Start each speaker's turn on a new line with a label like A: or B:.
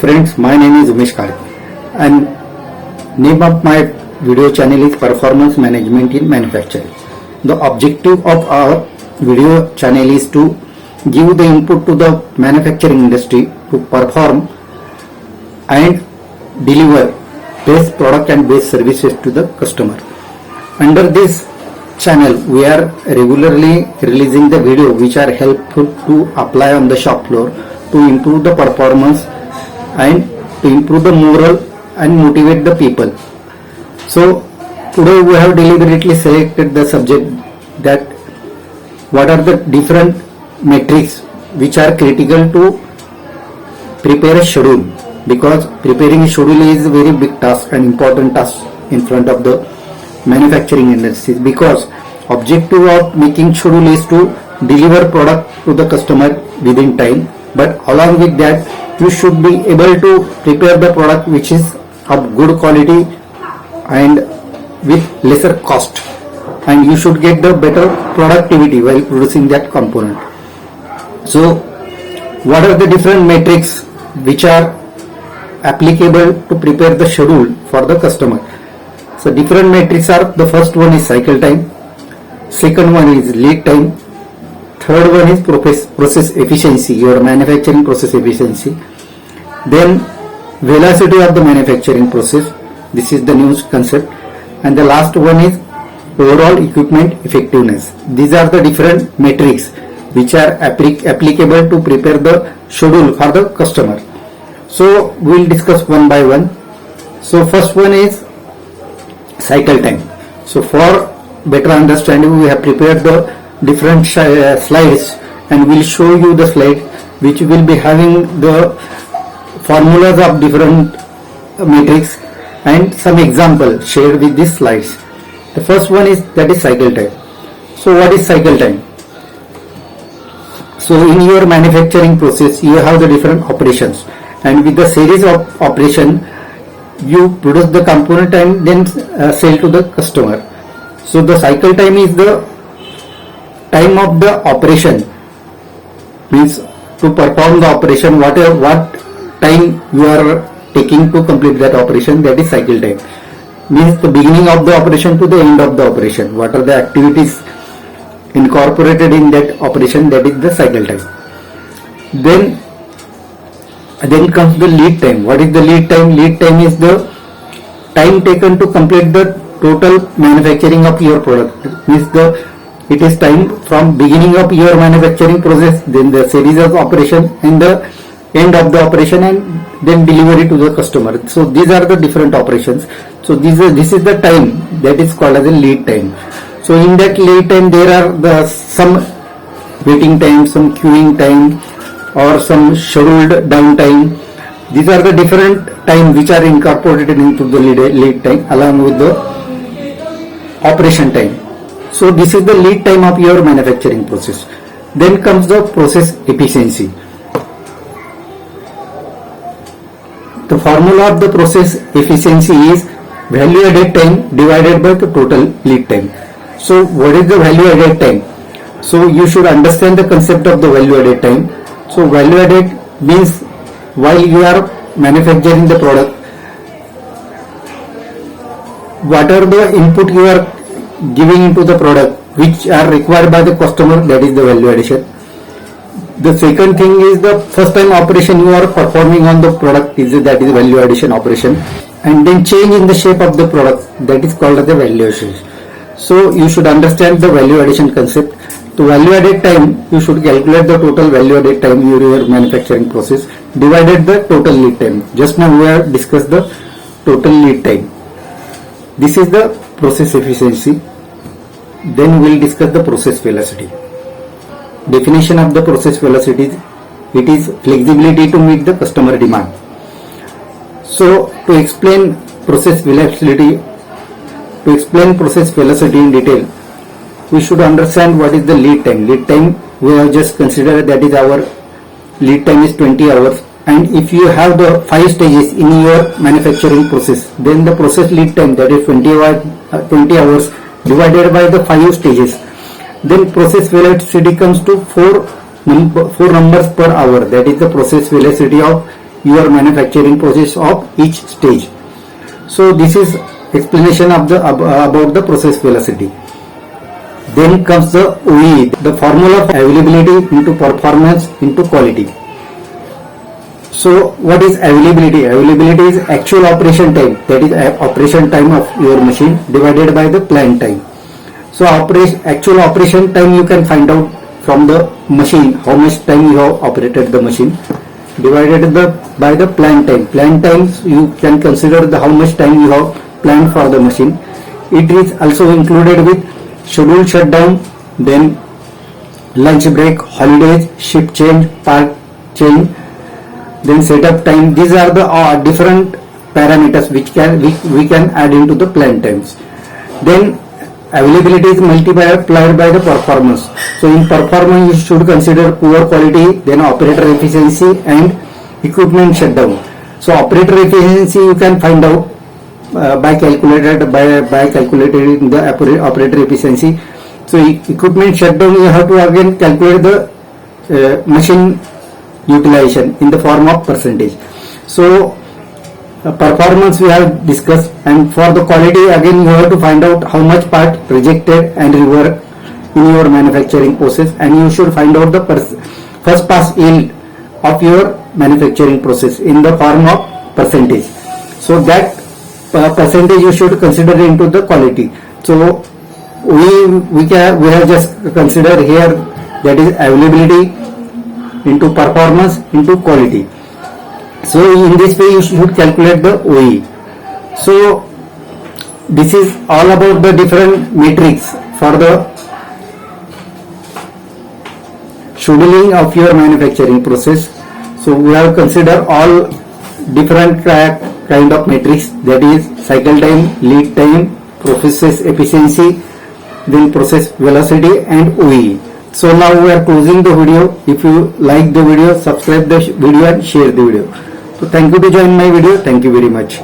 A: Friends, my name is Umesh Kale and name of my video channel is Performance Management in Manufacturing. The objective of our video channel is to give the input to the manufacturing industry to perform and deliver best product and best services to the customer. Under this channel, we are regularly releasing the video which are helpful to apply on the shop floor to improve the performance and to improve the morale and motivate the people. So today we have deliberately selected the subject that what are the different metrics which are critical to prepare a schedule, because preparing a schedule is a very big task and important task in front of the manufacturing industry, because objective of making schedule is to deliver product to the customer within time, but along with that you should be able to prepare the product which is of good quality and with lesser cost, and you should get the better productivity while producing that component. So what are the different metrics which are applicable to prepare the schedule for the customer? So different metrics are, the first one is cycle time, second one is lead time, third one is process efficiency, your manufacturing process efficiency, then velocity of the manufacturing process, this is the new concept, and the last one is overall equipment effectiveness. These are the different metrics which are applicable to prepare the schedule for the customer. So we will discuss one by one. So first one is cycle time. So for better understanding, we have prepared the different slides and we will show you the slide which will be having the formulas of different metrics and some example shared with these slides. The first one is that is cycle time. So what is cycle time? So in your manufacturing process you have the different operations, and with the series of operation you produce the component and then sell to the customer. So the cycle time is the time of the operation, means to perform the operation, what time you are taking to complete that operation, that is cycle time. Means the beginning of the operation to the end of the operation, what are the activities incorporated in that operation, that is the cycle time. Then comes the lead time. What is the lead time? Lead time is the time taken to complete the total manufacturing of your product. Means it is time from beginning of your manufacturing process, then the series of operation and the end of the operation and then delivery to the customer. So these are the different operations. So this is the time that is called as a lead time. So in that lead time there are some waiting time, some queuing time, or some scheduled downtime. These are the different time which are incorporated into the lead time along with the operation time. So this is the lead time of your manufacturing process. Then comes the process efficiency. The formula of the process efficiency is value added time divided by the total lead time. So what is the value added time? So you should understand the concept of the value added time. So value added means while you are manufacturing the product, what are the input you are giving into the product which are required by the customer, that is the value addition. The second thing is the first time operation you are performing on the product, that is value addition operation, and then change in the shape of the product, that is called as the value addition. So you should understand the value addition concept. To value added time, you should calculate the total value added time in your manufacturing process divided the total lead time. Just now we have discussed the total lead time. This is the process efficiency. Then we will discuss the process velocity. Definition of the process velocity: it is flexibility to meet the customer demand. So to explain process velocity in detail, we should understand what is the lead time. Lead time we have just considered, that is our lead time is 20 hours, and if you have the 5 stages in your manufacturing process, then the process lead time, that is 20 hours divided by the 5 stages, then process velocity comes to 4 numbers per hour, that is the process velocity of your manufacturing process of each stage. So this is explanation of the about the process velocity. Then comes the OEE, the formula of availability into performance into quality. So what is availability? Availability is actual operation time, that is operation time of your machine divided by the planned time. So actual operation time you can find out from the machine, how much time you have operated the machine, divided by the planned time. Planned times you can consider how much time you have planned for the machine. It is also included with scheduled shutdown, then lunch break, holidays, shift change, part change, then setup time. These are the different parameters which we can add into the planned times. Then availability is multiplied by the performance. So in performance you should consider poor quality, then operator efficiency and equipment shutdown. So operator efficiency you can find out by calculating the operator efficiency. So equipment shutdown you have to again calculate the machine utilization in the form of percentage. So performance we have discussed, and for the quality again you have to find out how much part rejected and reworked in your manufacturing process, and you should find out the first pass yield of your manufacturing process in the form of percentage. So that percentage you should consider into the quality. So we have just considered here, that is availability into performance into quality. So in this way you should calculate the OEE. So this is all about the different metrics for the scheduling of your manufacturing process. So we have considered all different kind of metrics, that is cycle time, lead time, process efficiency, then process velocity and OEE. So now we are closing the video. If you like the video, subscribe the video and share the video. So thank you to join my video. Thank you very much.